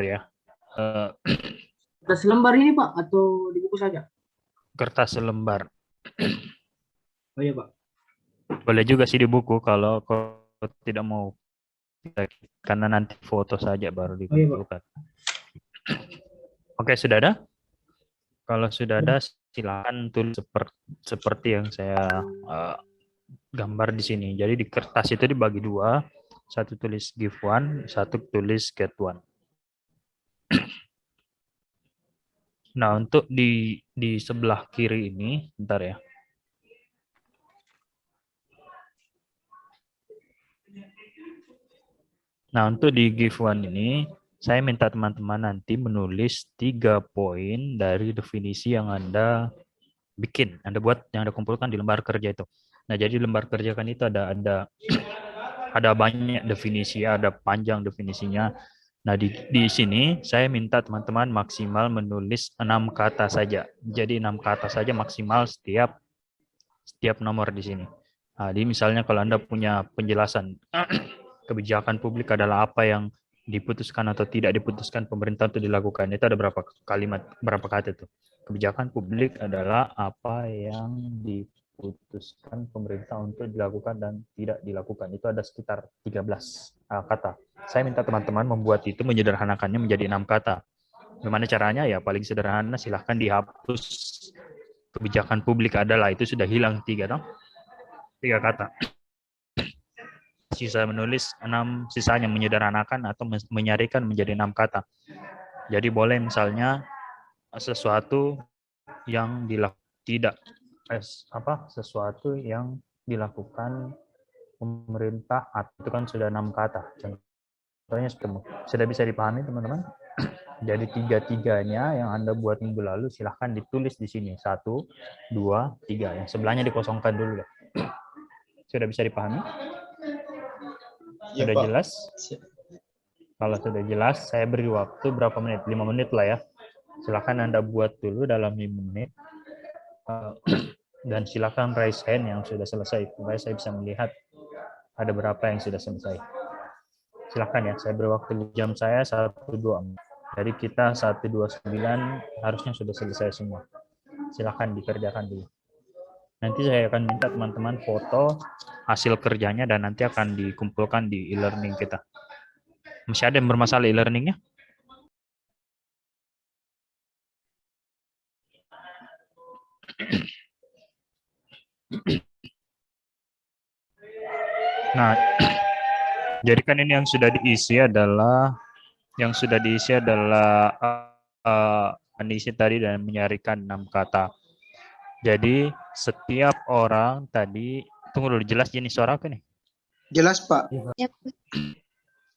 ya. Eh, Kertas lembar ini Pak atau di buku saja? Kertas selembar. Oh iya Pak. Boleh juga sih di buku kalau kau tidak mau, karena nanti foto saja baru Oh iya Pak. dikumpulkan. Oke, sudah ada? Kalau sudah ada, silakan tulis seperti yang saya gambar di sini. Jadi di kertas itu dibagi dua, satu tulis give one, satu tulis get one. Nah, untuk di sebelah kiri ini, bentar ya. Nah, untuk di give one ini, saya minta teman-teman nanti menulis 3 poin dari definisi yang Anda bikin, Anda buat, yang Anda kumpulkan di lembar kerja itu. Nah, jadi lembar kerja kan itu ada banyak definisi, ada panjang definisinya. Nah, di sini saya minta teman-teman maksimal menulis 6 kata saja. Jadi 6 kata saja maksimal setiap nomor di sini. Nah, di misalnya kalau Anda punya penjelasan kebijakan publik adalah apa yang diputuskan atau tidak diputuskan pemerintah untuk dilakukan. Itu ada berapa kalimat, berapa kata itu. Kebijakan publik adalah apa yang diputuskan pemerintah untuk dilakukan dan tidak dilakukan. Itu ada sekitar 13 kata. Saya minta teman-teman membuat itu, menyederhanakannya menjadi 6 kata. Gimana caranya? Ya paling sederhana, silahkan dihapus kebijakan publik adalah, itu sudah hilang 3 kata. Sisa menulis 6, sisanya menyederhanakan atau menyarikan menjadi 6 kata. Jadi boleh misalnya sesuatu yang sesuatu yang dilakukan pemerintah, itu kan sudah 6 kata. Contohnya sudah bisa dipahami teman-teman? Jadi tiga-tiganya yang Anda buat minggu lalu silahkan ditulis di sini. 1, 2, 3. Yang sebelahnya dikosongkan dulu. Sudah bisa dipahami? Ya, sudah Pak. Jelas? Kalau sudah jelas, saya beri waktu berapa menit? 5 menit lah ya. Silakan Anda buat dulu dalam 5 menit. Dan silakan raise hand yang sudah selesai, supaya saya bisa melihat ada berapa yang sudah selesai. Silakan ya, saya beri waktu, jam saya 1.24. Jadi kita 1.29 harusnya sudah selesai semua. Silakan dikerjakan dulu. Nanti saya akan minta teman-teman foto hasil kerjanya dan nanti akan dikumpulkan di e-learning kita. Masih ada yang bermasalah e-learningnya? Nah, jadi kan ini yang sudah diisi adalah Anisi tadi dan menyarikan 6 kata. Jadi setiap orang tadi, tunggu dulu, jelas jenis suara apa nih? Jelas, Pak. Yep.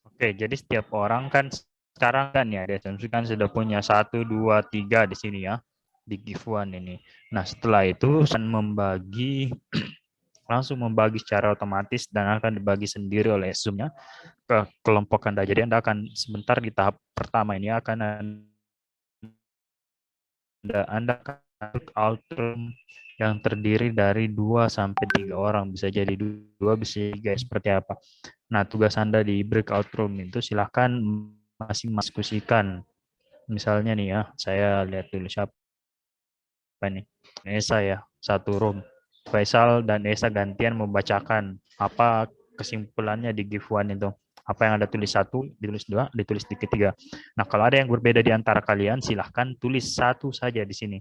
Oke, jadi setiap orang kan sekarang kan ya, kan sudah punya 1, 2, 3 di sini ya, di give one ini. Nah, setelah itu langsung membagi secara otomatis dan akan dibagi sendiri oleh Zoom-nya ke kelompok Anda. Jadi Anda akan sebentar di tahap pertama ini akan Anda akan outroom yang terdiri dari 2 sampai 3 orang, bisa jadi 2, bisa jadi seperti apa. Nah, tugas Anda di breakout room itu silahkan masing-masing diskusikan. Misalnya nih ya, saya lihat dulu siapa nih. Esa ya, satu room. Faisal dan Esa gantian membacakan apa kesimpulannya di give one itu. Apa yang Anda tulis 1, ditulis 2, ditulis di ketiga. Nah, kalau ada yang berbeda di antara kalian, silahkan tulis 1 saja di sini.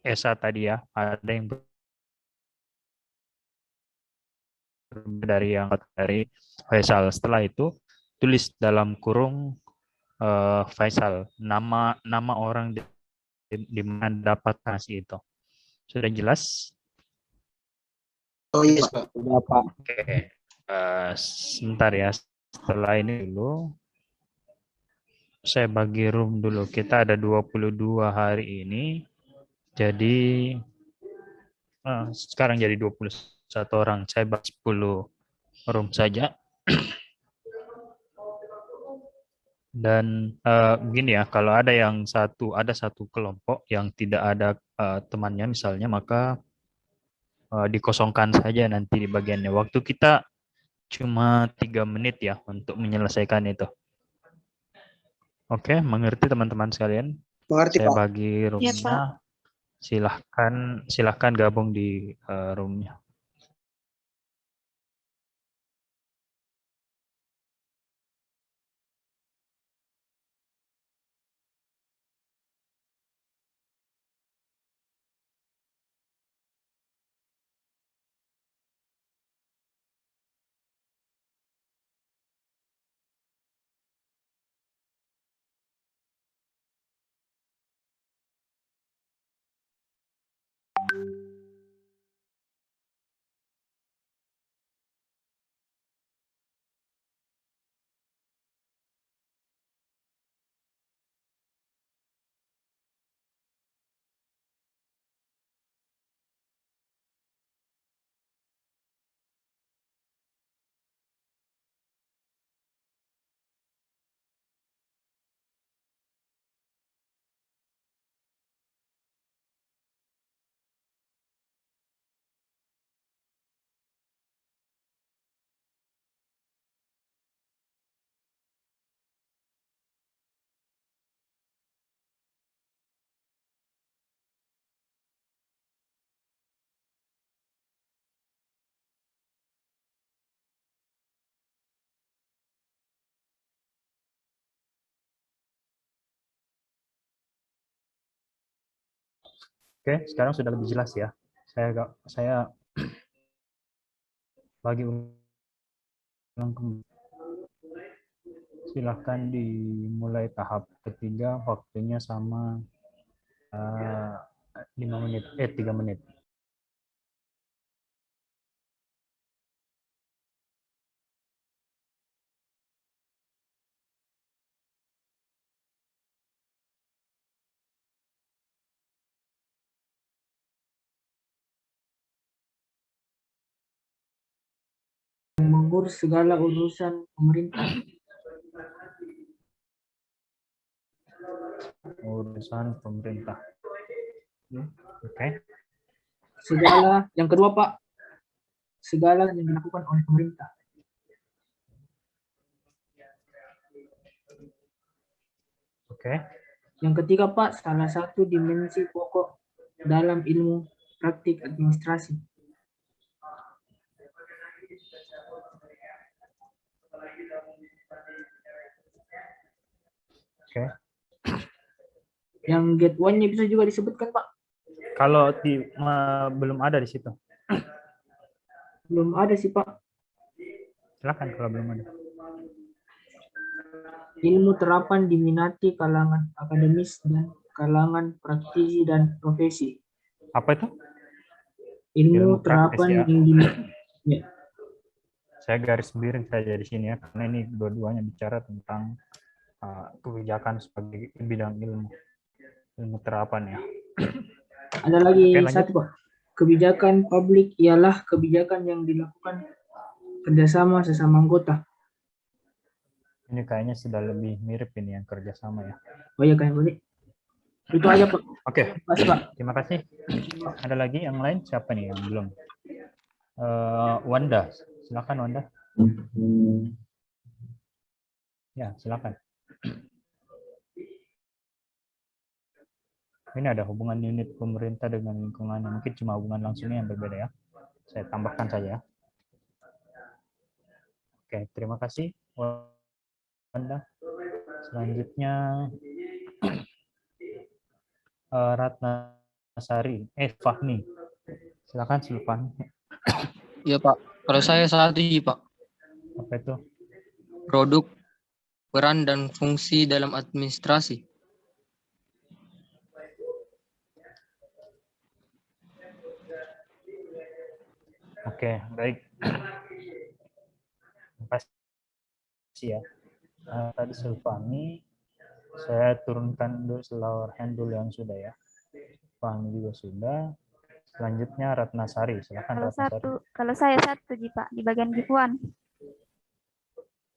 Esa tadi ya, ada yang dari Faisal. Setelah itu tulis dalam kurung Faisal nama orang di mana dapat nasi itu. Sudah jelas? Oh iya, Pak. Sudah Pak. Oke. Sebentar ya. Setelah ini dulu saya bagi room dulu. Kita ada 22 hari ini. Jadi sekarang jadi 21 orang. Saya bagi 10 room saja. Dan begini ya, kalau ada satu kelompok yang tidak ada temannya misalnya, maka dikosongkan saja nanti di bagiannya. Waktu kita cuma 3 menit ya untuk menyelesaikan itu. Oke, mengerti teman-teman sekalian. Mengerti, Saya Pak. bagi roomnya. Silahkan gabung di roomnya. Oke, sekarang sudah lebih jelas ya. Saya bagi ulang kembali. Silahkan dimulai tahap ketiga, waktunya sama 5 menit, 3 menit. Mengurus segala urusan pemerintah. Urusan pemerintah. Oke. Segala, yang kedua Pak, segala yang dilakukan oleh pemerintah. Oke. Yang ketiga Pak, salah satu dimensi pokok dalam ilmu praktik administrasi. Oke. Yang get one-nya bisa juga disebutkan Pak. Kalau belum ada di situ. Belum ada sih Pak. Silakan kalau belum ada. Ilmu terapan diminati kalangan akademis dan kalangan praktisi dan profesi. Apa itu? Ilmu praktis terapan ya. yang diminati. Ya. Saya garis miring saja di sini ya, karena ini dua-duanya bicara tentang kebijakan sebagai bidang ilmu terapan ya. Ada lagi Oke, lanjut. satu Pak. Kebijakan publik ialah kebijakan yang dilakukan kerjasama sesama anggota. Ini kayaknya sudah lebih mirip ini yang kerjasama ya. Oh ya kayak boleh. Itu aja Pak. Oke. Pas Pak. Terima kasih. Ada lagi yang lain? Siapa nih yang belum? Wanda, silakan Wanda. Ya, silakan. Ini ada hubungan unit pemerintah dengan lingkungan, mungkin cuma hubungan langsungnya yang berbeda ya. Saya tambahkan saja. Oke, terima kasih Wanda. Selanjutnya Ratna Sari, Fahmi. Silakan Fahmi. Iya Pak, kalau saya saat ini Pak, Apa itu? produk, peran dan fungsi dalam administrasi. Oke, baik. Terima kasih ya. Tadi Fahmi, saya turunkan dulu lower hand dulu yang sudah ya. Fahmi juga sudah. Selanjutnya Ratna Sari, silakan Ratna Sari. Kalau saya satu Pak di bagian givewan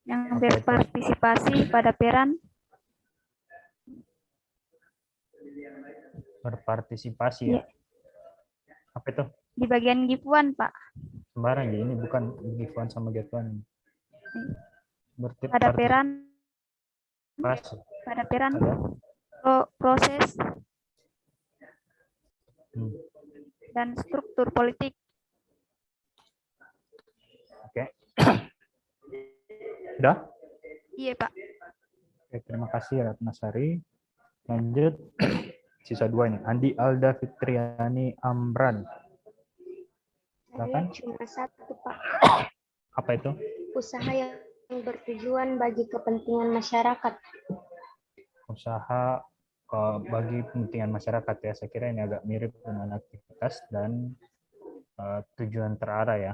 yang berpartisipasi pada peran. Berpartisipasi ya. Apa itu? Di bagian givewan Pak. Sembarang ya, ini bukan givewan sama get one. Pada peran. pada peran, Ada? proses, Hmm. dan struktur politik. Oke. Sudah? Iya, Pak. Oke, terima kasih Ratnasari. Lanjut. Sisa 2 ini. Andi Alda Fitriani Amran. Silakan. Cuma satu, Pak. Apa itu? Usaha yang bertujuan bagi kepentingan masyarakat. Usaha bagi kepentingan masyarakat ya. Saya kira ini agak mirip dengan aktivitas dan tujuan terarah ya.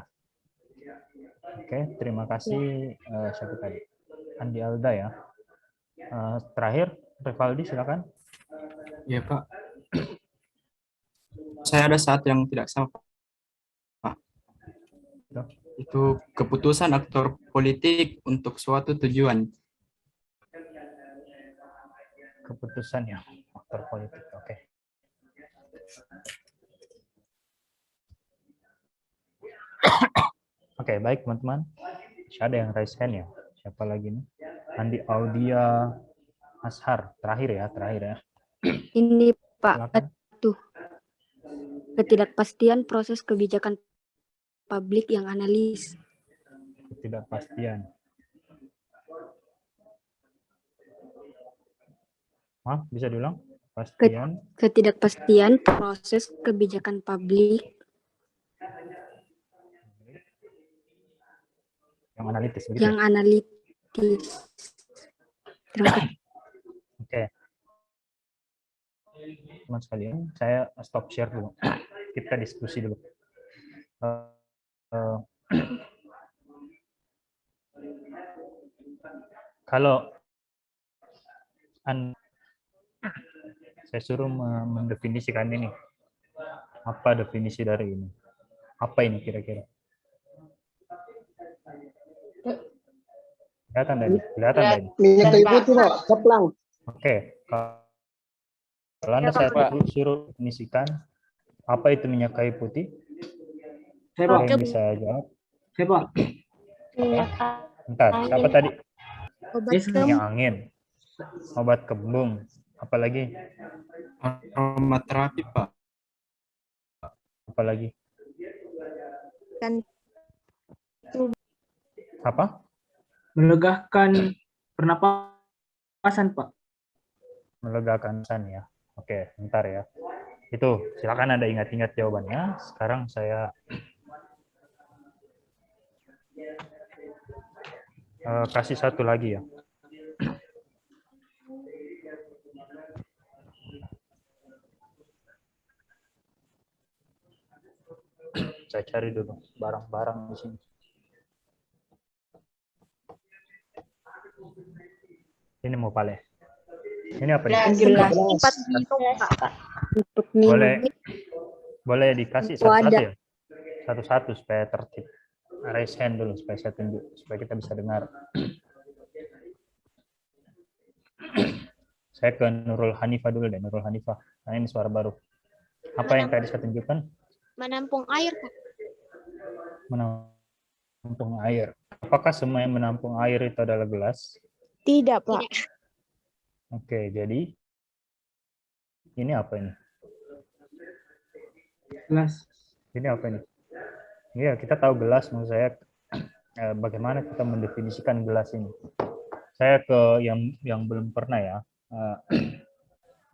Oke, terima kasih. Siapa tadi? Andi Alda ya. Terakhir, Rivaldi silakan. Ya, Pak. Saya ada satu yang tidak sama, Pak. Itu keputusan aktor politik untuk suatu tujuan. Keputusan ya, aktor politik. Oke. Oke, baik teman-teman. Ada yang raise hand ya? Siapa lagi nih? Andi Audia Ashar. Terakhir ya. Ini Pak, Silakan. ketidakpastian proses kebijakan publik yang analis. Ketidakpastian. Maaf, bisa diulang? Pastian. Ketidakpastian proses kebijakan publik Yang analitis begitu. yang analitis. Terima kasih. Oke. Teman sekalian, saya stop share dulu. Kita diskusi dulu. Kalau saya suruh mendefinisikan ini, apa definisi dari ini? Apa ini kira-kira? Kelihatan tadi? Minyak kayu putih, Pak. Keplang. Oke. Kalau Anda saya suruh definisikan, apa itu minyak kayu putih? Saya, Ada Pak. yang bisa jawab? Saya, Pak. Bentar, siapa tadi? Yes, Minyak angin, obat kembung, apalagi? Aromaterapi, Pak. Apalagi? Kan Apa? Melegakan pernapasan, Pak. Melegakan san ya. Oke, bentar ya. Itu, silakan Anda ingat-ingat jawabannya. Sekarang saya kasih satu lagi ya. Saya cari dulu barang-barang di sini. Ini mau pale. Ini apa nih? gelas. Untuk minum Boleh dikasih Oh, satu-satu ada. ya? Satu-satu supaya tertib. Raise hand dulu supaya saya tunjuk, supaya kita bisa dengar. Saya ke Nurul Hanifah dulu deh, Nurul Hanifah. Nah, ini suara baru. Apa yang tadi saya tunjukkan? Menampung air, Pak. Menampung air. Apakah semua yang menampung air itu adalah gelas? Tidak, Pak. Oke, jadi ini apa ini? Gelas. Ini apa ini? Iya, kita tahu gelas, maksud saya bagaimana kita mendefinisikan gelas ini. Saya ke yang belum pernah ya.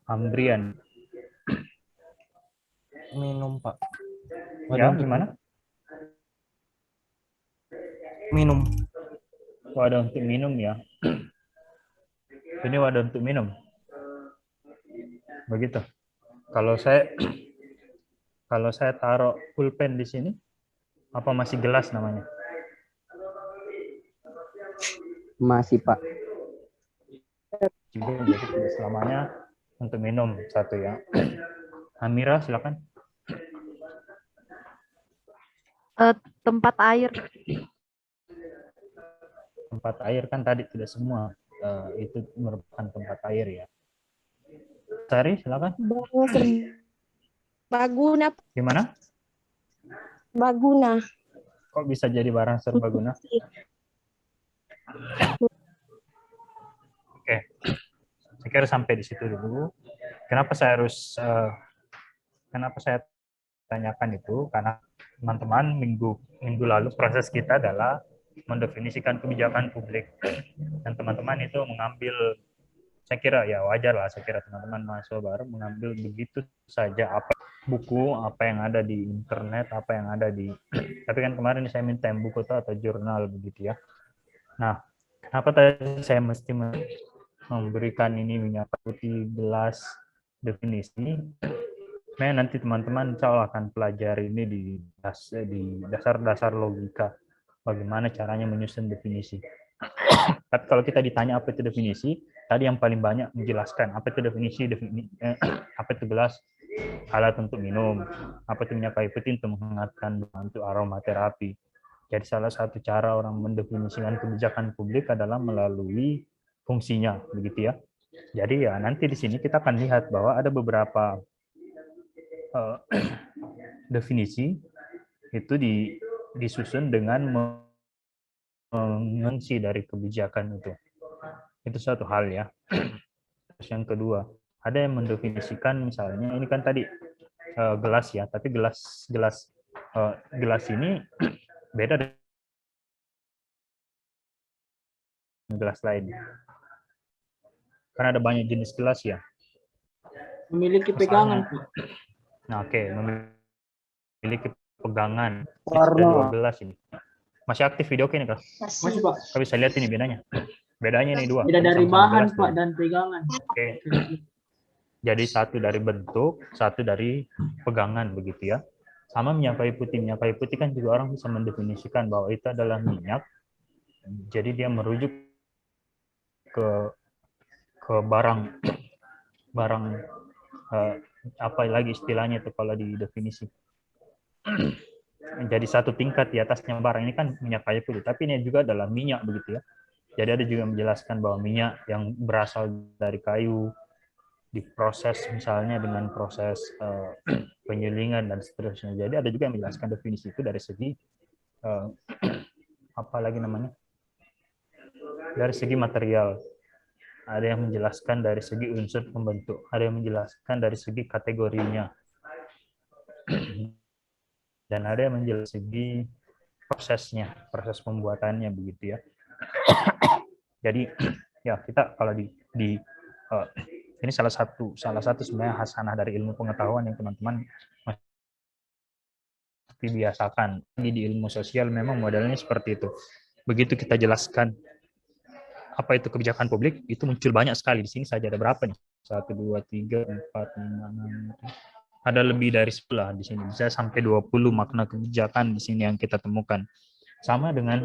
Ambrian. Minum, Pak. Ya, gimana? Minum. Wadah untuk minum ya. Ini wadah untuk minum. Begitu. Kalau saya taruh pulpen di sini, apa masih gelas namanya? Masih, Pak. Jadi tidak selamanya untuk minum satu ya. Amira, silakan. Tempat air. Tempat air kan tadi tidak semua itu merupakan tempat air ya. Sari, silakan. Baguna. Gimana? Baguna. Kok bisa jadi barang serbaguna? Oke. kira sampai di situ dulu. Kenapa saya harus kenapa saya tanyakan itu? Karena teman-teman minggu lalu proses kita adalah mendefinisikan kebijakan publik, dan teman-teman itu mengambil, saya kira ya wajar lah, saya kira teman-teman mahasiswa baru mengambil begitu saja apa buku, apa yang ada di internet, apa yang ada di, tapi kan kemarin saya minta yang buku atau jurnal begitu ya. Nah, kenapa tadi saya mesti memberikan ini minyak putih gelas definisi? Nah, nanti teman-teman insya Allah akan pelajari ini di dasar-dasar logika, bagaimana caranya menyusun definisi. Tapi kalau kita ditanya apa itu definisi, tadi yang paling banyak menjelaskan apa itu definisi, apa itu gelas, alat untuk minum, apa itu minyak kayu putih untuk menghangatkan, untuk aromaterapi. Jadi salah satu cara orang mendefinisikan kebijakan publik adalah melalui fungsinya, begitu ya. Jadi ya nanti di sini kita akan lihat bahwa ada beberapa definisi itu disusun dengan mengungsi dari kebijakan itu. Itu satu hal ya. Terus yang kedua, ada yang mendefinisikan misalnya ini kan tadi gelas ya, tapi gelas ini beda dengan gelas lain. Karena ada banyak jenis gelas ya. Memiliki pegangan, Pak. Nah, oke, memiliki pegangan. Ada 2 gelas ini. Masih aktif video ini, Kak? Masih, Pak. Kau bisa lihat ini bedanya. Bedanya ini 2. Beda dari Sama-sama bahan, gelas Pak, dulu. dan pegangan. Oke. Jadi satu dari bentuk, satu dari pegangan begitu ya. Sama minyak kayu putih. Minyak kayu putih kan juga orang bisa mendefinisikan bahwa itu adalah minyak. Jadi dia merujuk ke barang apa lagi istilahnya itu kalau di definisi. Jadi satu tingkat di atasnya barang ini kan minyak kayu putih, tapi ini juga adalah minyak begitu ya. Jadi ada juga menjelaskan bahwa minyak yang berasal dari kayu diproses misalnya dengan proses penyulingan dan seterusnya. Jadi ada juga yang menjelaskan definisi itu dari segi apa lagi namanya? Dari segi material. Ada yang menjelaskan dari segi unsur pembentuk, ada yang menjelaskan dari segi kategorinya, dan ada yang menjelaskan segi prosesnya, proses pembuatannya begitu ya. Jadi ya kita kalau ini salah satu sebenarnya hasanah dari ilmu pengetahuan yang teman-teman mesti biasakan. Di ilmu sosial memang modelnya seperti itu. Begitu kita jelaskan apa itu kebijakan publik, itu muncul banyak sekali. Di sini saja ada berapa nih? 1, 2, 3, 4, 5, 6. Ada lebih dari 10 di sini. Bisa sampai 20 makna kebijakan di sini yang kita temukan. Sama dengan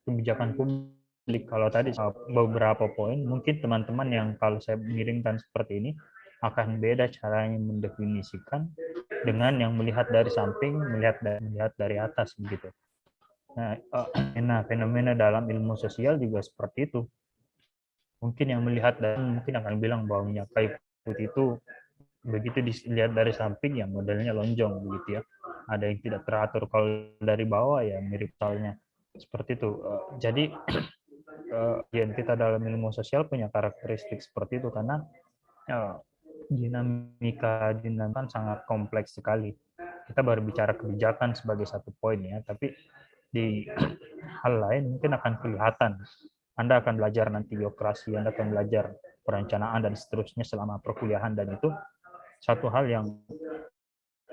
kebijakan publik. Kalau tadi beberapa poin, mungkin teman-teman yang kalau saya miringkan seperti ini, akan beda caranya mendefinisikan dengan yang melihat dari samping, melihat dari atas begitu. Nah, fenomena dalam ilmu sosial juga seperti itu. Mungkin yang melihat dan mungkin akan bilang bahwa minyak kayu putih itu begitu dilihat dari samping ya modelnya lonjong begitu ya. Ada yang tidak teratur, kalau dari bawah ya mirip soalnya. Seperti itu. Jadi kita dalam ilmu sosial punya karakteristik seperti itu karena dinamika kan sangat kompleks sekali. Kita baru bicara kebijakan sebagai satu poin ya, tapi di hal lain mungkin akan kelihatan. Anda akan belajar nanti birokrasi, Anda akan belajar perencanaan dan seterusnya selama perkuliahan, dan itu satu hal yang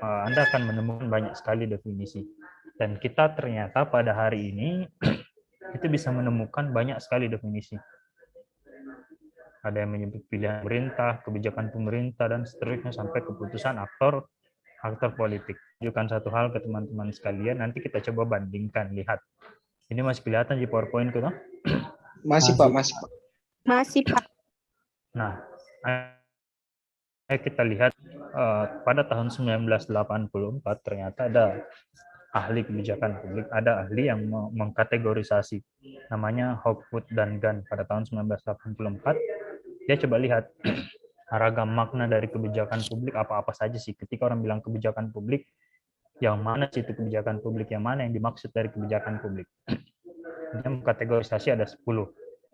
Anda akan menemukan banyak sekali definisi. Dan kita ternyata pada hari ini itu bisa menemukan banyak sekali definisi. Ada yang menyebut pilihan pemerintah, kebijakan pemerintah, dan seterusnya sampai keputusan aktor politik. Tunjukkan satu hal ke teman-teman sekalian, nanti kita coba bandingkan, lihat. Ini masih kelihatan di PowerPoint itu, no? Masih, Pak. Masih, Pak. Nah, kita lihat pada tahun 1984 ternyata ada ahli kebijakan publik, ada ahli yang mengkategorisasi, namanya Hopwood dan Gunn pada tahun 1984. Dia coba lihat ragam makna dari kebijakan publik apa-apa saja sih. Ketika orang bilang kebijakan publik, yang mana sih itu kebijakan publik, yang mana yang dimaksud dari kebijakan publik. Dia mengkategorisasi ada 10.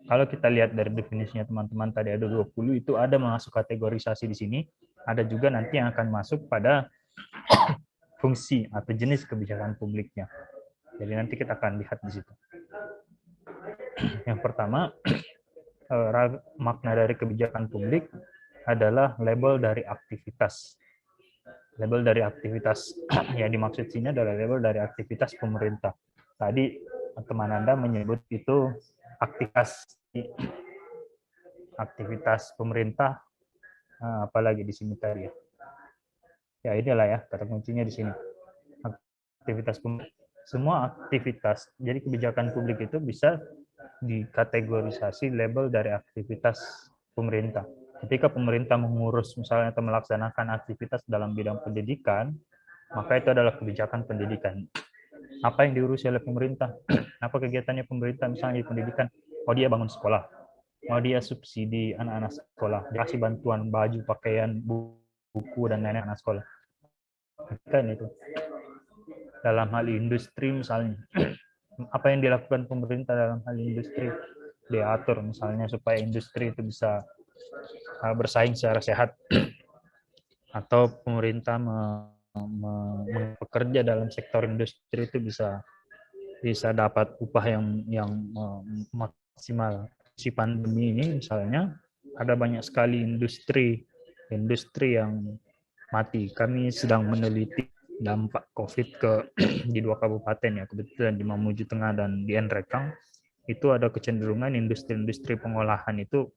Kalau kita lihat dari definisinya teman-teman tadi ada 20, itu ada masuk kategorisasi di sini, ada juga nanti yang akan masuk pada fungsi atau jenis kebijakan publiknya. Jadi nanti kita akan lihat di situ. Yang pertama, makna dari kebijakan publik adalah label dari aktivitas. Label dari aktivitas yang dimaksud sini adalah label dari aktivitas pemerintah. Tadi teman Anda menyebut itu aktivitas pemerintah, apalagi di sini tadi ya. Ya inilah ya kata kuncinya di sini. Aktivitas semua aktivitas. Jadi kebijakan publik itu bisa dikategorisasi label dari aktivitas pemerintah. Ketika pemerintah mengurus misalnya atau melaksanakan aktivitas dalam bidang pendidikan, maka itu adalah kebijakan pendidikan. Apa yang diurusi oleh pemerintah? Apa kegiatannya pemerintah misalnya di pendidikan? Oh, dia bangun sekolah. Oh, dia subsidi anak-anak sekolah. Dia kasih bantuan baju, pakaian, buku, dan lain-lain anak sekolah. Kan itu. Dalam hal industri misalnya. Apa yang dilakukan pemerintah dalam hal industri? Dia atur misalnya supaya industri itu bisa bersaing secara sehat. Atau pemerintah bekerja dalam sektor industri itu bisa dapat upah yang maksimal. Si pandemi ini misalnya ada banyak sekali industri yang mati. Kami sedang meneliti dampak COVID di 2 kabupaten ya, kebetulan di Mamuju Tengah dan di Nrekang. Itu ada kecenderungan industri-industri pengolahan itu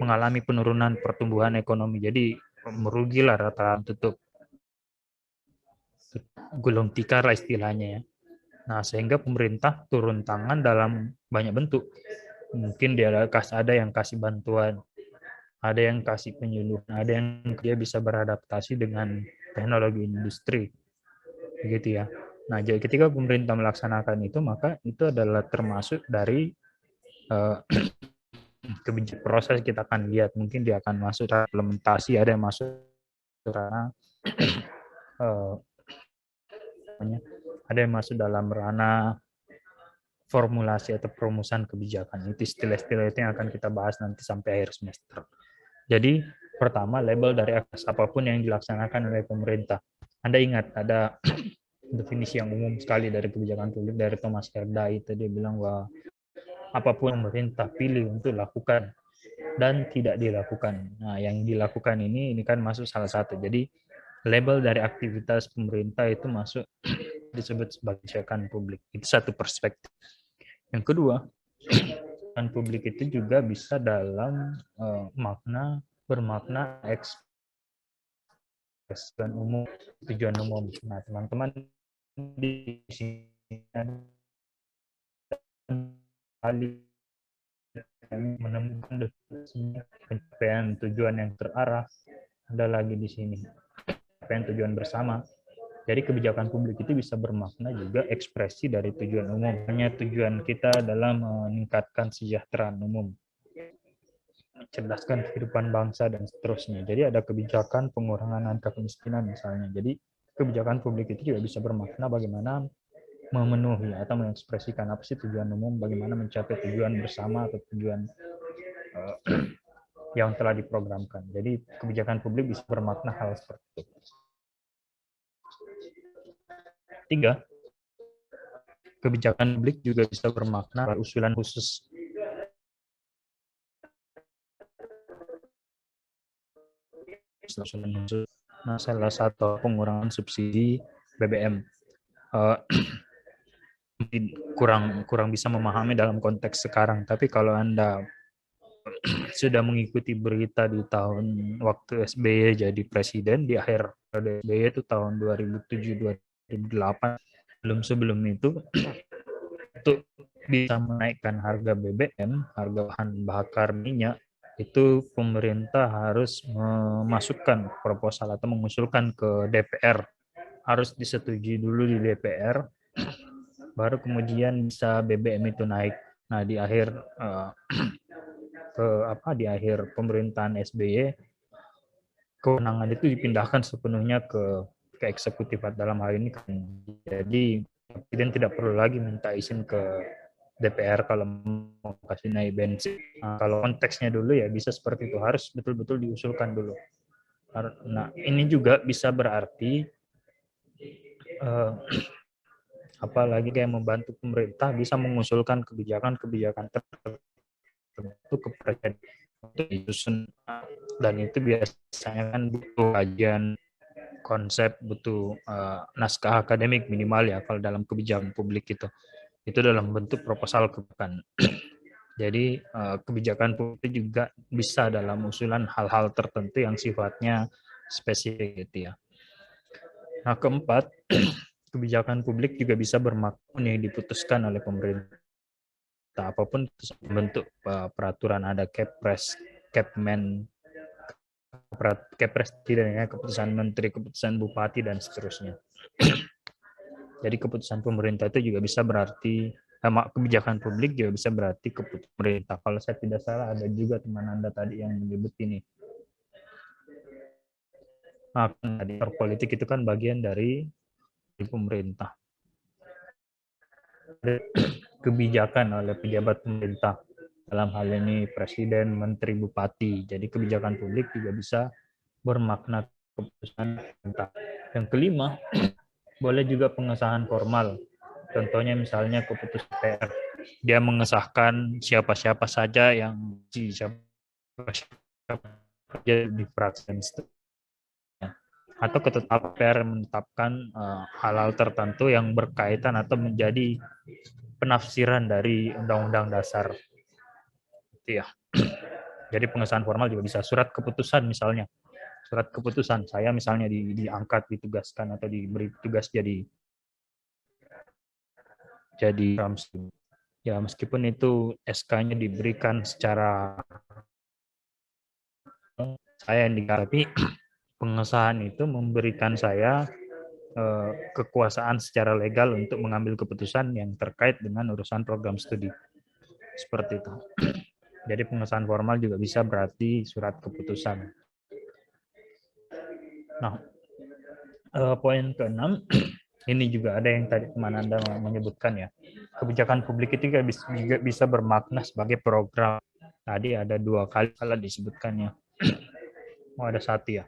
mengalami penurunan pertumbuhan ekonomi. Jadi merugilah rata-rata tutup. Gulung tikar istilahnya ya. Nah, sehingga pemerintah turun tangan dalam banyak bentuk. Mungkin ada yang kasih bantuan, ada yang kasih penyuluhan, ada yang dia bisa beradaptasi dengan teknologi industri. Begitu ya. Nah, jadi ketika pemerintah melaksanakan itu, maka itu adalah termasuk dari kebijakan proses. Kita akan lihat, mungkin dia akan masuk implementasi, ada yang masuk karena ada yang masuk dalam ranah formulasi atau perumusan kebijakan. Itu istilah-istilah itu yang akan kita bahas nanti sampai akhir semester. Jadi pertama, label dari apapun yang dilaksanakan oleh pemerintah. Anda ingat ada definisi yang umum sekali dari kebijakan publik dari Thomas Herdai. Dia bilang bahwa apapun pemerintah pilih untuk lakukan dan tidak dilakukan. Nah, yang dilakukan ini kan masuk salah satu. Jadi label dari aktivitas pemerintah itu masuk disebut sebagai kebijakan publik. Itu satu perspektif. Yang kedua, kebijakan publik itu juga bisa dalam bermakna ekspresi umum, tujuan umum. Nah, teman-teman di sini menemukan pencapaian tujuan yang terarah. Ada lagi di sini pencapaian tujuan bersama. Jadi kebijakan publik itu bisa bermakna juga ekspresi dari tujuan umum. Hanya tujuan kita adalah meningkatkan kesejahteraan umum, mencerdaskan kehidupan bangsa, dan seterusnya. Jadi ada kebijakan pengurangan angka kemiskinan misalnya. Jadi kebijakan publik itu juga bisa bermakna bagaimana memenuhi atau mengekspresikan apa sih tujuan umum, bagaimana mencapai tujuan bersama atau tujuan yang telah diprogramkan. Jadi kebijakan publik bisa bermakna hal seperti itu. 3, kebijakan publik juga bisa bermakna usulan khusus. Nah, salah satu pengurangan subsidi BBM. Kurang bisa memahami dalam konteks sekarang, tapi kalau Anda sudah mengikuti berita di tahun waktu SBY jadi presiden, di akhir SBY itu tahun 2007-2008, sebelum itu bisa menaikkan harga BBM, harga bahan bakar minyak, itu pemerintah harus memasukkan proposal atau mengusulkan ke DPR, harus disetujui dulu di DPR, baru kemudian bisa BBM itu naik. Nah, di akhir di akhir pemerintahan SBY, kewenangan itu dipindahkan sepenuhnya ke eksekutif dalam hal ini. Jadi presiden tidak perlu lagi minta izin ke DPR kalau mau kasih naik bensin. Kalau konteksnya dulu ya bisa seperti itu, harus betul-betul diusulkan dulu. Nah, ini juga bisa berarti apalagi kayak membantu pemerintah bisa mengusulkan kebijakan-kebijakan tertentu ke presiden untuk disusun, dan itu biasanya kan butuh kajian konsep, butuh naskah akademik minimal ya kalau dalam kebijakan publik itu dalam bentuk proposal kebijakan. Jadi kebijakan publik juga bisa dalam usulan hal-hal tertentu yang sifatnya spesifik gitu ya. Nah, keempat, kebijakan publik juga bisa bermakna yang diputuskan oleh pemerintah. Apapun bentuk peraturan, ada Kepres, Kepmen, Kepres tidak ya, keputusan menteri, keputusan bupati dan seterusnya. Jadi keputusan pemerintah itu juga bisa berarti kebijakan publik juga bisa berarti keputusan pemerintah. Kalau saya tidak salah ada juga teman Anda tadi yang menyebut ini. Nah, politik itu kan bagian dari pemerintah. Kebijakan oleh pejabat pemerintah, dalam hal ini presiden, menteri, bupati. Jadi kebijakan publik juga bisa bermakna keputusan pemerintah. Yang kelima, boleh juga pengesahan formal. Contohnya misalnya keputusan DPR, dia mengesahkan siapa-siapa saja yang di fraksi, atau ketua DPR menetapkan hal-hal tertentu yang berkaitan atau menjadi penafsiran dari Undang-Undang Dasar. Itu ya. Jadi pengesahan formal juga bisa surat keputusan misalnya. Surat keputusan saya misalnya diangkat, ditugaskan atau diberi tugas jadi ya, meskipun itu SK-nya diberikan secara saya yang dikatakan, pengesahan itu memberikan saya kekuasaan secara legal untuk mengambil keputusan yang terkait dengan urusan program studi. Seperti itu. Jadi pengesahan formal juga bisa berarti surat keputusan. Nah, poin ke-6, ini juga ada yang tadi teman Anda menyebutkan ya. Kebijakan publik itu juga bisa bermakna sebagai program. Tadi ada 2 kali salah disebutkannya. Oh, ada 1 ya.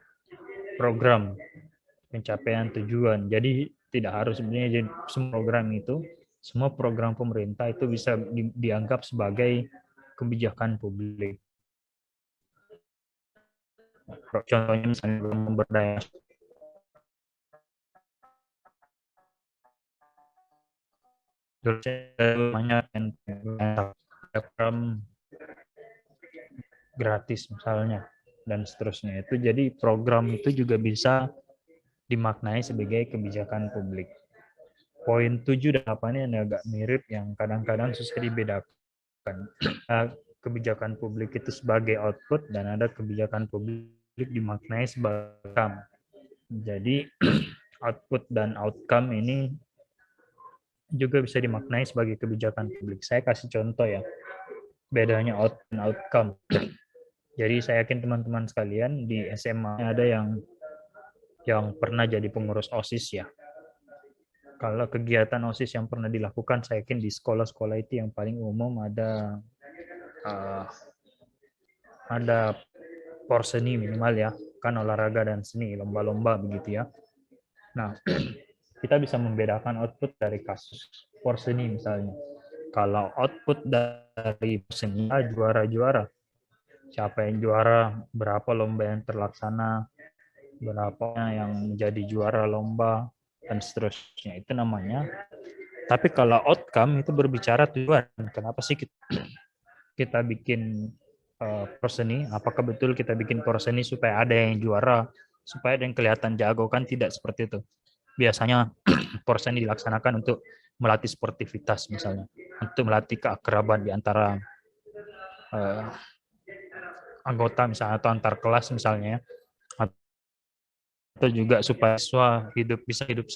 Program pencapaian tujuan. Jadi tidak harus sebenarnya semua program pemerintah itu bisa dianggap sebagai kebijakan publik. Contohnya misalnya pemberdayaan banyak program gratis misalnya dan seterusnya. Itu jadi program itu juga bisa dimaknai sebagai kebijakan publik. Poin 7 dan 8 ini agak mirip yang kadang-kadang susah dibedakan. Kebijakan publik itu sebagai output dan ada kebijakan publik dimaknai sebagai outcome. Jadi output dan outcome ini juga bisa dimaknai sebagai kebijakan publik. Saya kasih contoh ya, bedanya output dan outcome. Jadi saya yakin teman-teman sekalian di SMA ada yang pernah jadi pengurus OSIS ya. Kalau kegiatan OSIS yang pernah dilakukan, saya yakin di sekolah-sekolah itu yang paling umum ada porseni minimal ya, kan olahraga dan seni, lomba-lomba begitu ya. Nah, kita bisa membedakan output dari kasus porseni misalnya. Kalau output dari porseni juara-juara, siapa yang juara, berapa lomba yang terlaksana, berapa yang menjadi juara lomba, dan seterusnya. Itu namanya. Tapi kalau outcome itu berbicara tujuan. Kenapa sih kita bikin porseni? Apakah betul kita bikin porseni supaya ada yang juara, supaya ada yang kelihatan jago? Kan tidak seperti itu. Biasanya porseni dilaksanakan untuk melatih sportivitas misalnya, untuk melatih keakraban di antara anggota misalnya, atau antar kelas misalnya, atau juga supaya siswa bisa hidup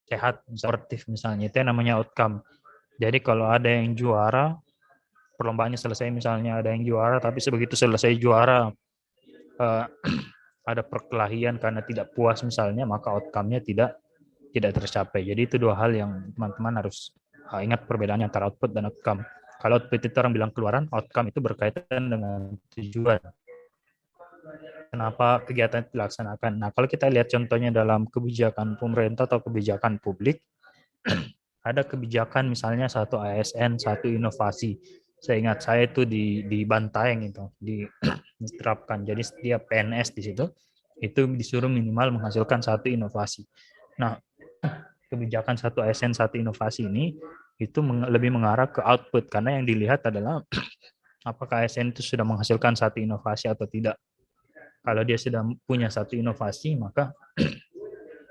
sehat, sportif misalnya. Itu yang namanya outcome. Jadi kalau ada yang juara, perlombaannya selesai misalnya, ada yang juara, tapi sebegitu selesai juara ada perkelahian karena tidak puas misalnya, maka outcome-nya tidak tercapai. Jadi itu 2 hal yang teman-teman harus Ingat perbedaannya antara output dan outcome. Kalau output itu orang bilang keluaran, outcome itu berkaitan dengan tujuan. Kenapa kegiatan itu dilaksanakan. Nah, kalau kita lihat contohnya dalam kebijakan pemerintah atau kebijakan publik, ada kebijakan misalnya satu ASN, satu inovasi. Saya ingat saya itu di Bantaeng itu diterapkan. Jadi setiap PNS di situ itu disuruh minimal menghasilkan satu inovasi. Nah, kebijakan satu ASN, satu inovasi ini itu lebih mengarah ke output karena yang dilihat adalah apakah ASN itu sudah menghasilkan satu inovasi atau tidak. Kalau dia sudah punya satu inovasi, maka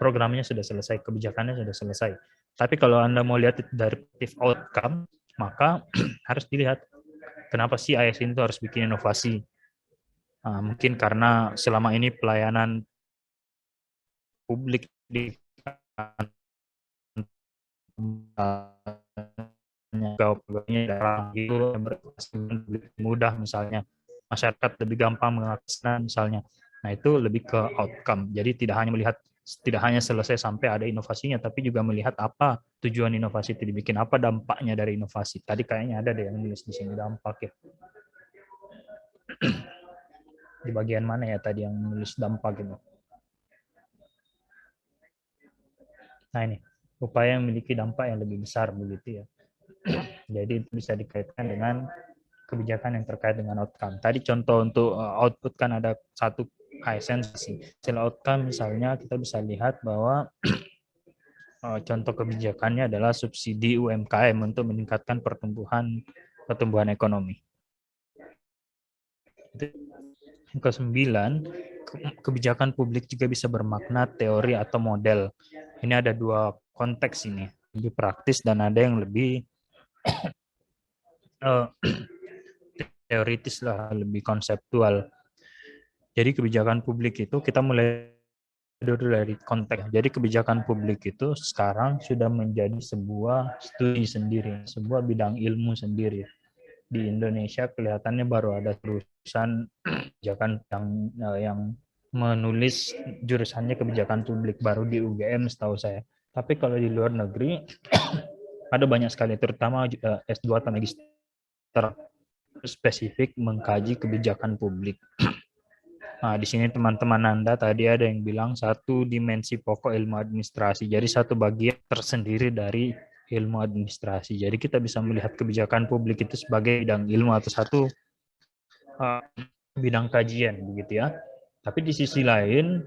programnya sudah selesai, kebijakannya sudah selesai. Tapi kalau Anda mau lihat itu dari perspektif outcome, maka harus dilihat kenapa sih ASN itu harus bikin inovasi. Mungkin karena selama ini pelayanan publik di mudah misalnya, masyarakat lebih gampang mengaksesnya misalnya. Nah, itu lebih ke outcome. Jadi tidak hanya selesai sampai ada inovasinya, tapi juga melihat apa tujuan inovasi itu dibikin, apa dampaknya dari inovasi. Tadi kayaknya ada deh yang nulis di sini dampak ya. Di bagian mana ya tadi yang nulis dampak itu? Nah ini, upaya yang memiliki dampak yang lebih besar begitu ya. Jadi itu bisa dikaitkan dengan kebijakan yang terkait dengan outcome. Tadi contoh untuk output kan ada satu ASN sih. Hasil outcome misalnya kita bisa lihat bahwa contoh kebijakannya adalah subsidi UMKM untuk meningkatkan pertumbuhan ekonomi. Yang ke-9, kebijakan publik juga bisa bermakna teori atau model. Ini ada dua konteks ini, lebih praktis dan ada yang lebih teoritis lah, lebih konseptual. Jadi kebijakan publik itu kita mulai dulu dari konteks. Jadi kebijakan publik itu sekarang sudah menjadi sebuah studi sendiri, sebuah bidang ilmu sendiri. Di Indonesia kelihatannya baru ada jurusan kebijakan yang menulis jurusannya kebijakan publik baru di UGM setahu saya. Tapi kalau di luar negeri ada banyak sekali, terutama S2 atau magister spesifik mengkaji kebijakan publik. Nah, di sini teman-teman Anda tadi ada yang bilang satu dimensi pokok ilmu administrasi. Jadi satu bagian tersendiri dari ilmu administrasi. Jadi kita bisa melihat kebijakan publik itu sebagai bidang ilmu atau satu bidang kajian begitu ya. Tapi di sisi lain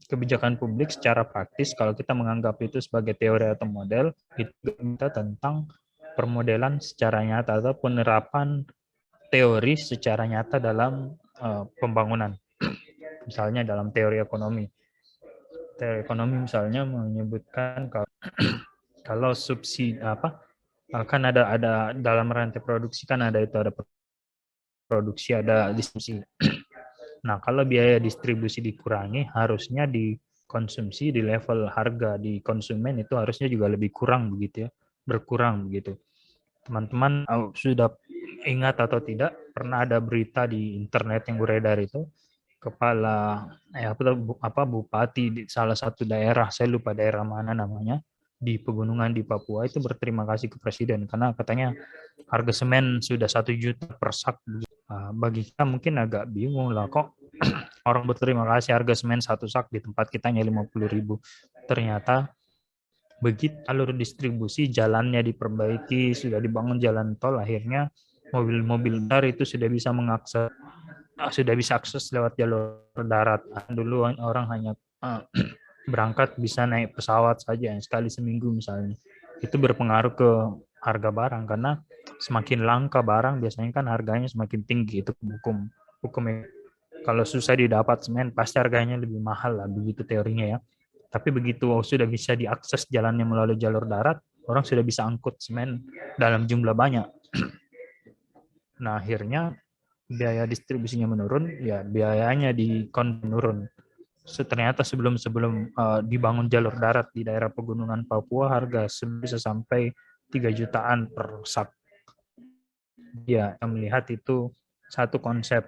kebijakan publik secara praktis kalau kita menganggap itu sebagai teori atau model, itu kita tentang permodelan secara nyata atau penerapan teori secara nyata dalam pembangunan. Misalnya dalam teori ekonomi. Teori ekonomi misalnya menyebutkan kalau subsidi kan ada dalam rantai produksi kan ada produksi, ada distribusi. Nah, kalau biaya distribusi dikurangi, harusnya dikonsumsi di level harga di konsumen itu harusnya juga lebih kurang begitu ya, berkurang begitu. Teman-teman sudah ingat atau tidak pernah ada berita di internet yang beredar itu kepala bupati di salah satu daerah, saya lupa daerah mana namanya, di pegunungan di Papua itu berterima kasih ke presiden karena katanya harga semen sudah 1 juta per sak. Bagi kita mungkin agak bingung lah kok orang berterima kasih harga semen 1 sak di tempat kita hanya 50.000. Ternyata begitu alur distribusi jalannya diperbaiki, sudah dibangun jalan tol, akhirnya mobil-mobil besar itu sudah bisa akses lewat jalur darat. Dulu orang hanya berangkat bisa naik pesawat saja sekali seminggu misalnya. Itu berpengaruh ke harga barang karena semakin langka barang biasanya kan harganya semakin tinggi. Itu hukum kalau susah didapat semen pasti harganya lebih mahal lah, begitu teorinya ya. Tapi begitu sudah bisa diakses jalannya melalui jalur darat, orang sudah bisa angkut semen dalam jumlah banyak. Nah, akhirnya biaya distribusinya menurun, ya biayanya menurun. Ternyata sebelum dibangun jalur darat di daerah pegunungan Papua, harga bisa sampai 3 jutaan per sak. Ya, melihat itu satu konsep.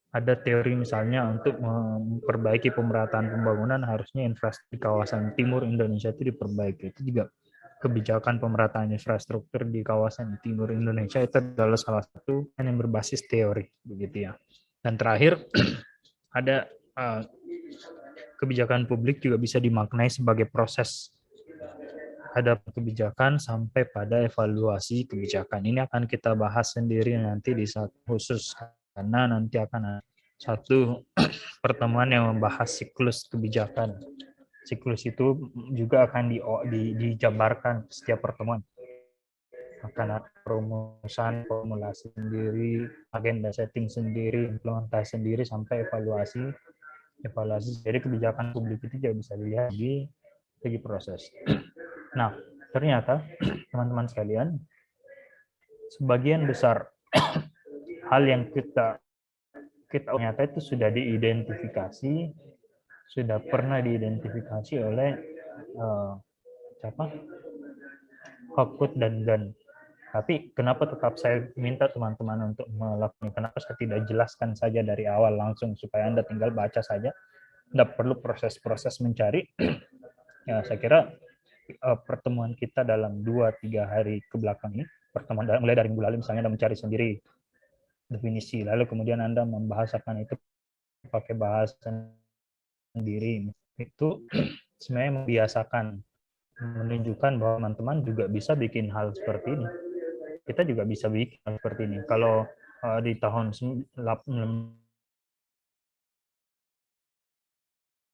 Ada teori misalnya untuk memperbaiki pemerataan pembangunan harusnya infrastruktur di kawasan timur Indonesia itu diperbaiki. Itu juga kebijakan pemerataan infrastruktur di kawasan timur Indonesia itu adalah salah satu yang berbasis teori, begitu ya. Dan terakhir ada kebijakan publik juga bisa dimaknai sebagai proses ada kebijakan sampai pada evaluasi kebijakan. Ini akan kita bahas sendiri nanti di saat khusus, karena nanti akan ada satu pertemuan yang membahas siklus kebijakan. Siklus itu juga akan dijabarkan setiap pertemuan. Akan ada perumusan, formulasi sendiri, agenda setting sendiri, implementasi sendiri, sampai evaluasi. Jadi kebijakan publik itu juga bisa dilihat di segi proses. Nah, ternyata teman-teman sekalian, sebagian besar hal yang kita ternyata itu sudah diidentifikasi, sudah pernah diidentifikasi oleh Hawkwood dan Gunn. Tapi kenapa tetap saya minta teman-teman untuk melakukan? Kenapa saya tidak jelaskan saja dari awal langsung supaya Anda tinggal baca saja, tidak perlu proses-proses mencari. Ya, saya kira pertemuan kita dalam 2-3 hari ke belakang ini, pertemuan mulai dari minggu lalu misalnya Anda mencari sendiri definisi, lalu kemudian Anda membahasakan itu pakai bahasa sendiri, itu sebenarnya membiasakan, menunjukkan bahwa teman-teman juga bisa bikin hal seperti ini. Kita juga bisa bikin hal seperti ini. Kalau di tahun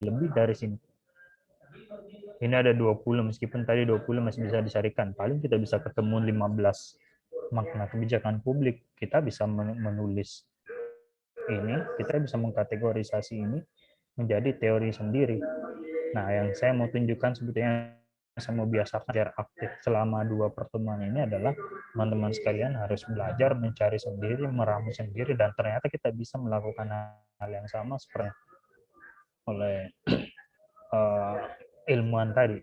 lebih dari sini, ini ada 20, meskipun tadi 20 masih bisa disarikan, paling kita bisa ketemu 15 makna kebijakan publik. Kita bisa menulis ini, kita bisa mengkategorisasi ini menjadi teori sendiri. Nah, yang saya mau tunjukkan sebetulnya, saya mau biasakan biar aktif selama 2 pertemuan ini adalah teman-teman sekalian harus belajar mencari sendiri, meramu sendiri, dan ternyata kita bisa melakukan hal yang sama seperti oleh ilmuwan tadi,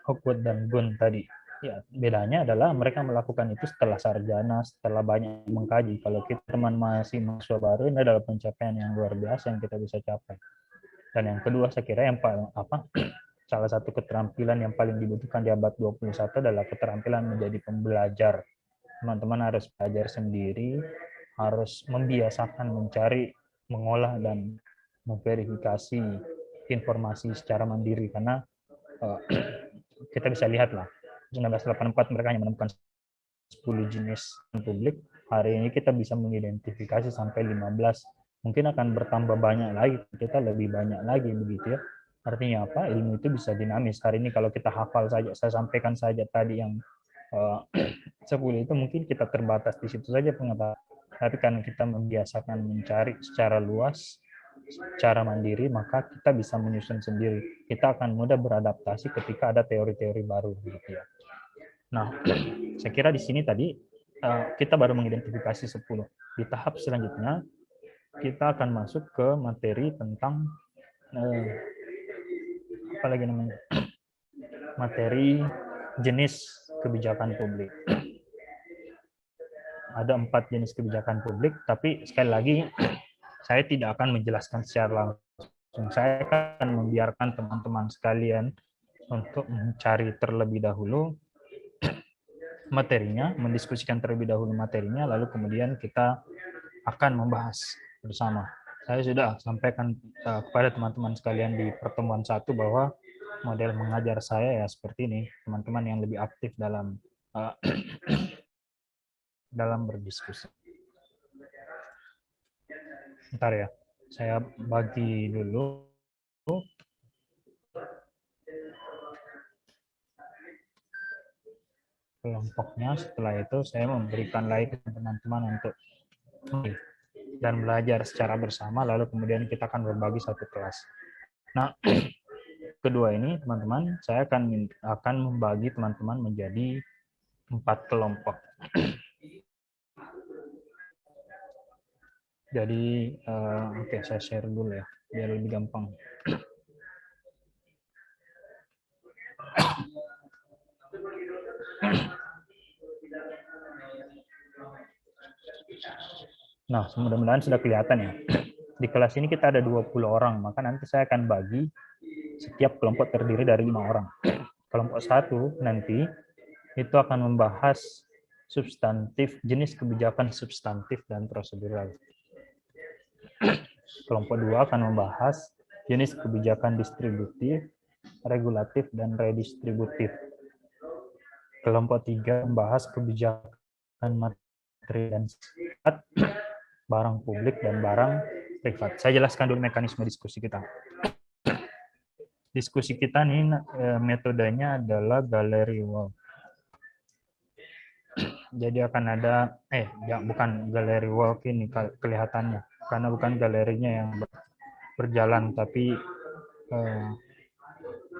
Hawkwood dan Gunn tadi. Ya, bedanya adalah mereka melakukan itu setelah sarjana, setelah banyak mengkaji. Kalau kita teman masih mahasiswa baru, ini adalah pencapaian yang luar biasa yang kita bisa capai. Dan yang kedua, saya kira yang paling salah satu keterampilan yang paling dibutuhkan di abad 21 adalah keterampilan menjadi pembelajar. Teman-teman harus belajar sendiri, harus membiasakan mencari, mengolah, dan memverifikasi informasi secara mandiri. Karena kita bisa lihatlah, 1984 mereka hanya menemukan 10 jenis publik. Hari ini kita bisa mengidentifikasi sampai 15. Mungkin akan bertambah banyak lagi, kita lebih banyak lagi, begitu ya. Artinya apa? Ilmu itu bisa dinamis. Hari ini kalau kita hafal saja, saya sampaikan saja tadi yang 10 itu, mungkin kita terbatas di situ saja pengetahuan. Tapi karena kita membiasakan mencari secara luas, secara mandiri, maka kita bisa menyusun sendiri. Kita akan mudah beradaptasi ketika ada teori-teori baru, begitu ya. Nah, saya kira di sini tadi kita baru mengidentifikasi 10. Di tahap selanjutnya kita akan masuk ke materi tentang apa lagi namanya? Materi jenis kebijakan publik. Ada 4 jenis kebijakan publik, tapi sekali lagi saya tidak akan menjelaskan secara langsung. Saya akan membiarkan teman-teman sekalian untuk mencari terlebih dahulu materinya, mendiskusikan terlebih dahulu materinya, lalu kemudian kita akan membahas bersama. Saya sudah sampaikan kepada teman-teman sekalian di pertemuan 1 bahwa model mengajar saya ya seperti ini, teman-teman yang lebih aktif dalam dalam berdiskusi. Bentar ya, saya bagi dulu. Kelompoknya, setelah itu saya memberikan lagi ke teman-teman untuk dan belajar secara bersama, lalu kemudian kita akan berbagi satu kelas. Nah, kedua ini teman-teman, saya akan membagi teman-teman menjadi 4 kelompok. Jadi, oke, saya share dulu ya, biar lebih gampang. Nah, mudah-mudahan sudah kelihatan ya. Di kelas ini kita ada 20 orang, maka nanti saya akan bagi setiap kelompok terdiri dari 5 orang. Kelompok 1 nanti itu akan membahas substantif, jenis kebijakan substantif dan prosedural. Kelompok 2 akan membahas jenis kebijakan distributif, regulatif, dan redistributif. Kelompok 3 membahas kebijakan materi dan sifat, barang publik dan barang privat. Saya jelaskan dulu mekanisme diskusi kita. Diskusi kita nih metodenya adalah gallery walk. Jadi akan ada bukan gallery walk ini kelihatannya, karena bukan galerinya yang berjalan, tapi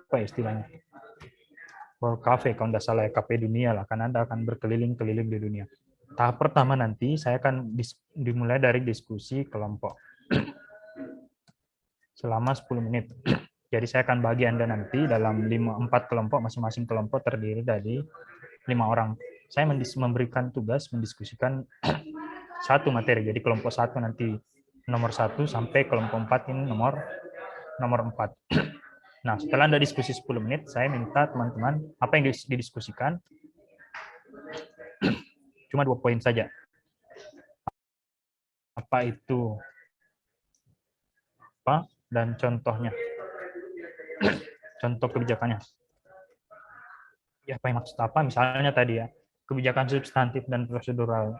apa istilahnya, World Cafe kalau tidak salah, kafe dunia lah, kan Anda akan berkeliling-keliling di dunia. Tahap pertama nanti saya akan dimulai dari diskusi kelompok selama 10 menit. Jadi saya akan bagi Anda nanti dalam 4 kelompok, masing-masing kelompok terdiri dari 5 orang. Saya memberikan tugas mendiskusikan satu materi. Jadi kelompok 1 nanti nomor 1 sampai kelompok 4 ini nomor 4. Nah, setelah Anda diskusi 10 menit, saya minta teman-teman apa yang didiskusikan cuma 2 poin saja. Apa itu? Apa dan contohnya? Contoh kebijakannya. Ya, apa yang maksud apa? Misalnya tadi ya, kebijakan substantif dan prosedural.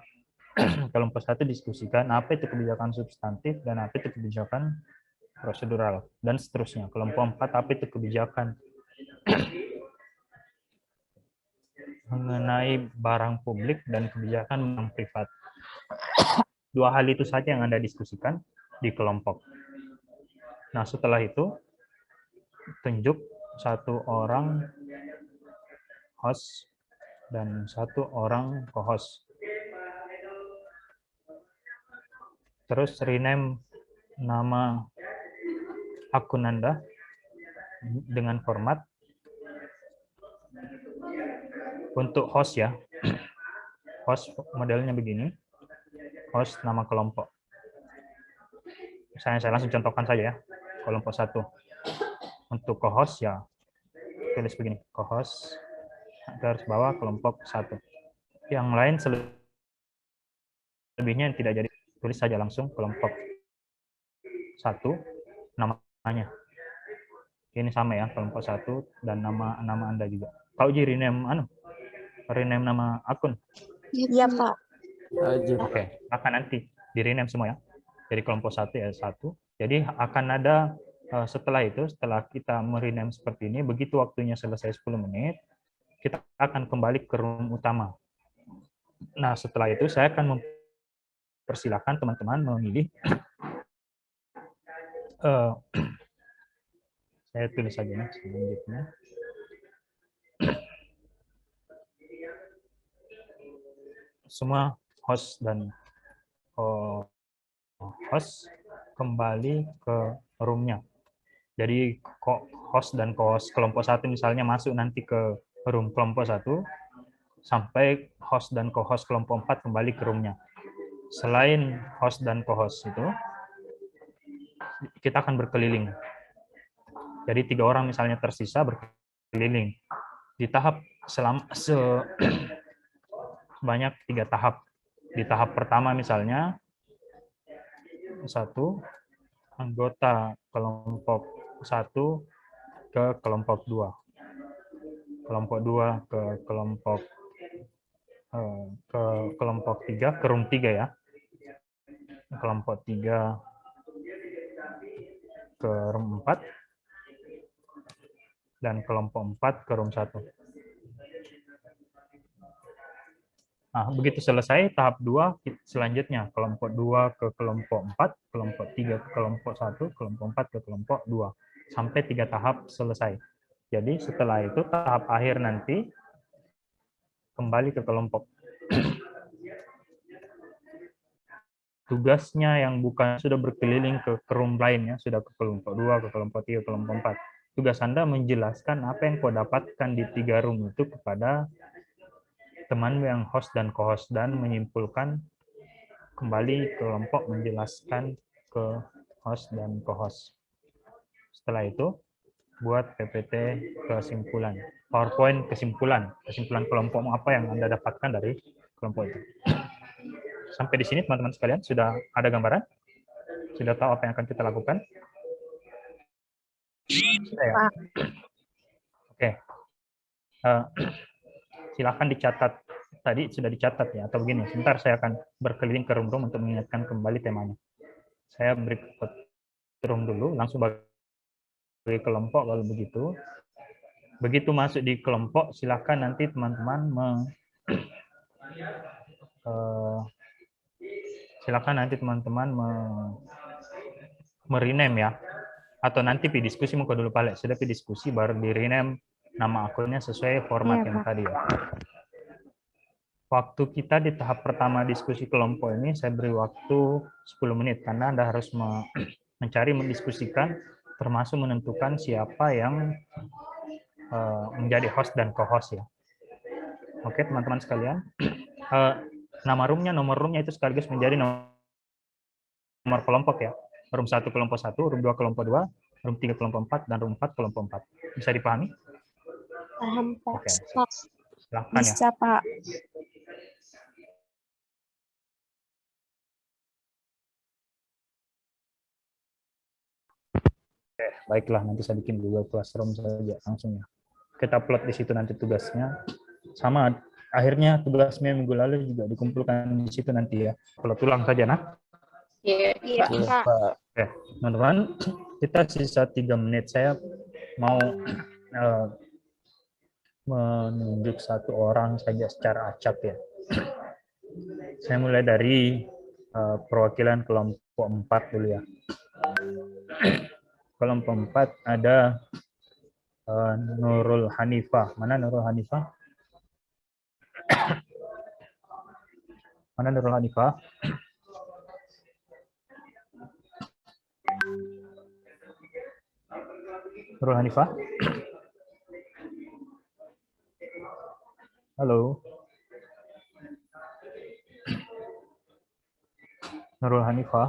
Kelompok 1 diskusikan apa itu kebijakan substantif dan apa itu kebijakan prosedural, dan seterusnya. Kelompok 4 apa itu kebijakan mengenai barang publik dan kebijakan barang privat. 2 hal itu saja yang Anda diskusikan di kelompok. Nah, setelah itu tunjuk 1 orang host dan 1 orang co-host. Terus rename nama akun Anda dengan format untuk host ya. Host modelnya begini. Host nama kelompok. Saya langsung contohkan saja ya. Kelompok 1. Untuk co-host ya tulis begini, co-host garis bawah kelompok 1. Yang lain selebihnya yang tidak jadi, tulis saja langsung kelompok 1 namanya. Ini sama ya, kelompok 1 dan nama Anda juga. Kau jadi rename nama akun. Iya, Pak. Oke, maka nanti di rename semua ya. Jadi kelompok 1 ya 1. Jadi akan ada setelah kita merename seperti ini, begitu waktunya selesai 10 menit, kita akan kembali ke room utama. Nah, setelah itu saya akan mempersilahkan teman-teman memilih. Saya tulis saja nih selanjutnya. Semua host dan host kembali ke room-nya. Jadi host dan co-host kelompok 1 misalnya masuk nanti ke room kelompok 1, sampai host dan co-host kelompok 4 kembali ke room-nya. Selain host dan co-host itu, kita akan berkeliling. Jadi 3 orang misalnya tersisa berkeliling. Di tahap sebanyak 3 tahap. Di tahap pertama misalnya, 1 anggota kelompok 1 ke kelompok 2. Kelompok 2 ke kelompok 3, ke room 3 ya. Kelompok 3 ke room 4 dan kelompok 4 ke room 1. Nah, begitu selesai tahap 2, selanjutnya kelompok 2 ke kelompok 4, kelompok 3 ke kelompok 1, kelompok 4 ke kelompok 2. Sampai 3 tahap selesai. Jadi setelah itu tahap akhir nanti kembali ke kelompok. Tugasnya yang bukan sudah berkeliling ke room lainnya, sudah ke kelompok 2, ke kelompok 3, ke kelompok 4. Tugas Anda menjelaskan apa yang kau dapatkan di 3 room itu kepada teman yang host dan co-host, dan menyimpulkan kembali kelompok menjelaskan ke host dan co-host. Setelah itu buat PPT kesimpulan. PowerPoint kesimpulan kelompok apa yang Anda dapatkan dari kelompok itu. Sampai di sini teman-teman sekalian sudah ada gambaran? Sudah tahu apa yang akan kita lakukan? Sudah ya? Oke. Silakan dicatat. Tadi sudah dicatat ya, atau begini. Sebentar saya akan berkeliling ke room-room untuk mengingatkan kembali temanya. Saya beri room dulu, langsung bagi kelompok kalau begitu. Begitu masuk di kelompok, silakan nanti teman-teman merename ya, atau nanti diskusi muka dulu Pak, sudah diskusi baru di rename nama akunnya sesuai format yang tadi ya. Waktu kita di tahap pertama diskusi kelompok ini saya beri waktu 10 menit karena Anda harus mencari mendiskusikan termasuk menentukan siapa yang menjadi host dan co-host ya. Oke teman-teman sekalian, nomor roomnya itu sekaligus menjadi nomor kelompok ya. Room 1 kelompok 1, room 2 kelompok 2, room 3 kelompok 4, dan room 4 kelompok 4. Bisa dipahami? Paham, Pak. Oke. Silakan ya. Bisa, Pak. Oke, baiklah nanti saya bikin Google Classroom saja langsung ya. Kita upload di situ nanti tugasnya. Sama akhirnya tugas minggu lalu juga dikumpulkan di situ nanti ya. Upload ulang saja nah. Iya, Pak. Oke, teman-teman, kita sisa 3 menit. Saya mau menunjuk satu orang saja secara acak ya. Saya mulai dari perwakilan kelompok 4 dulu ya. Kelompok 4 ada Nurul Hanifah. Mana Nurul Hanifah? Mana Nurul Hanifah? Nurul Hanifah? Halo. Nurul Hanifah.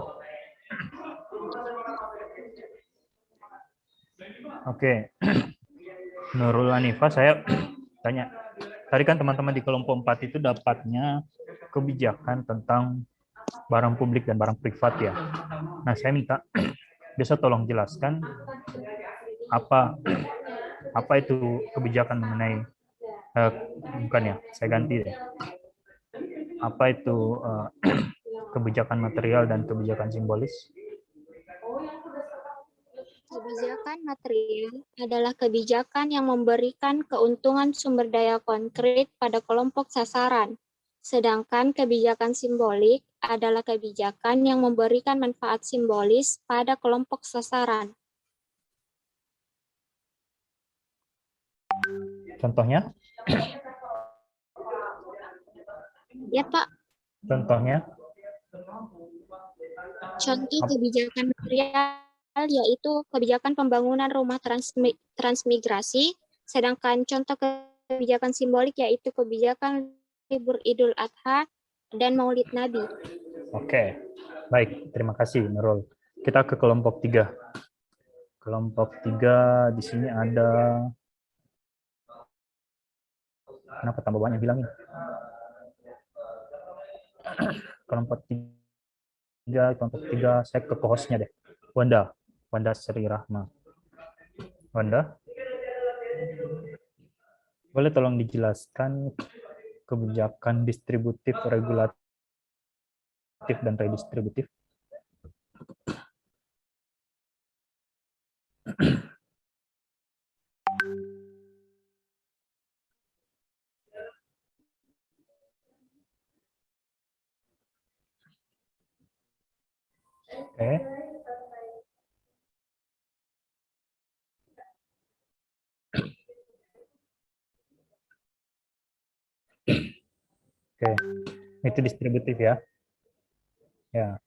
Oke. Nurul Hanifah, saya tanya. Tadi kan teman-teman di kelompok 4 itu dapatnya kebijakan tentang barang publik dan barang privat ya. Nah, saya minta bisa tolong jelaskan apa itu kebijakan mengenai bukan ya, saya ganti deh. Apa itu kebijakan material dan kebijakan simbolis? Kebijakan material adalah kebijakan yang memberikan keuntungan sumber daya konkret pada kelompok sasaran. Sedangkan kebijakan simbolik adalah kebijakan yang memberikan manfaat simbolis pada kelompok sasaran. Contohnya? Ya, Pak. Contohnya? Contoh kebijakan material yaitu kebijakan pembangunan rumah transmigrasi, sedangkan contoh kebijakan simbolik yaitu kebijakan libur Idul Adha dan Maulid Nabi. Oke, baik. Terima kasih, Nurul. Kita ke kelompok 3. Kelompok 3 di sini ada... Kenapa tambah banyak bilangin? Kelompok 3, saya ke hostnya deh. Wanda Sri Rahma. Wanda, boleh tolong dijelaskan kebijakan distributif, regulatif, dan redistributif? Oke. Oke, itu distributif ya. Ya.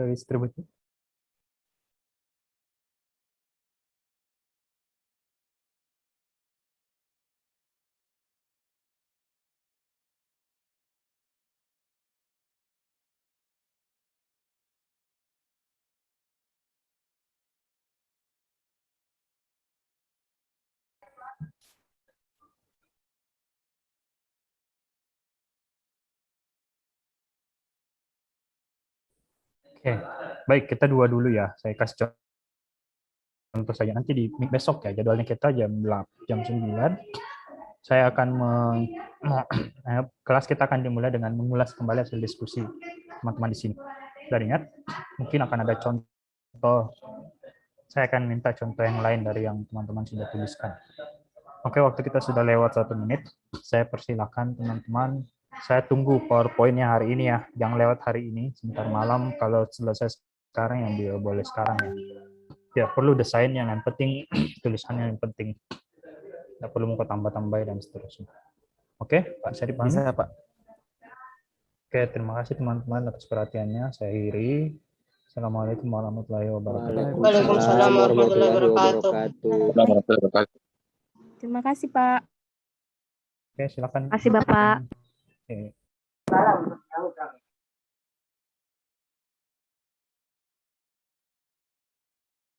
distribusi. Oke, baik kita dua dulu ya. Saya kasih contoh saja nanti di besok ya, jadwalnya kita jam 9. Saya akan kelas kita akan dimulai dengan mengulas kembali hasil diskusi teman-teman di sini. Dan ingat, mungkin akan ada contoh. Saya akan minta contoh yang lain dari yang teman-teman sudah tuliskan. Oke, waktu kita sudah lewat 1 menit. Saya persilakan teman-teman. Saya tunggu PowerPoint-nya hari ini ya. Jangan lewat hari ini, sebentar malam. Kalau selesai sekarang yang dia boleh sekarang ya. Ya perlu desain yang penting, tulisannya yang penting. Tidak perlu mau tambah-tambah dan seterusnya. Oke, Pak, saya dipahami? Bisa, Pak. Oke, terima kasih teman-teman atas perhatiannya. Saya akhiri. Assalamualaikum warahmatullahi wabarakatuh. Waalaikumsalam warahmatullahi wabarakatuh. Terima kasih, Pak. Oke, silakan. Terima kasih, Bapak. Oke.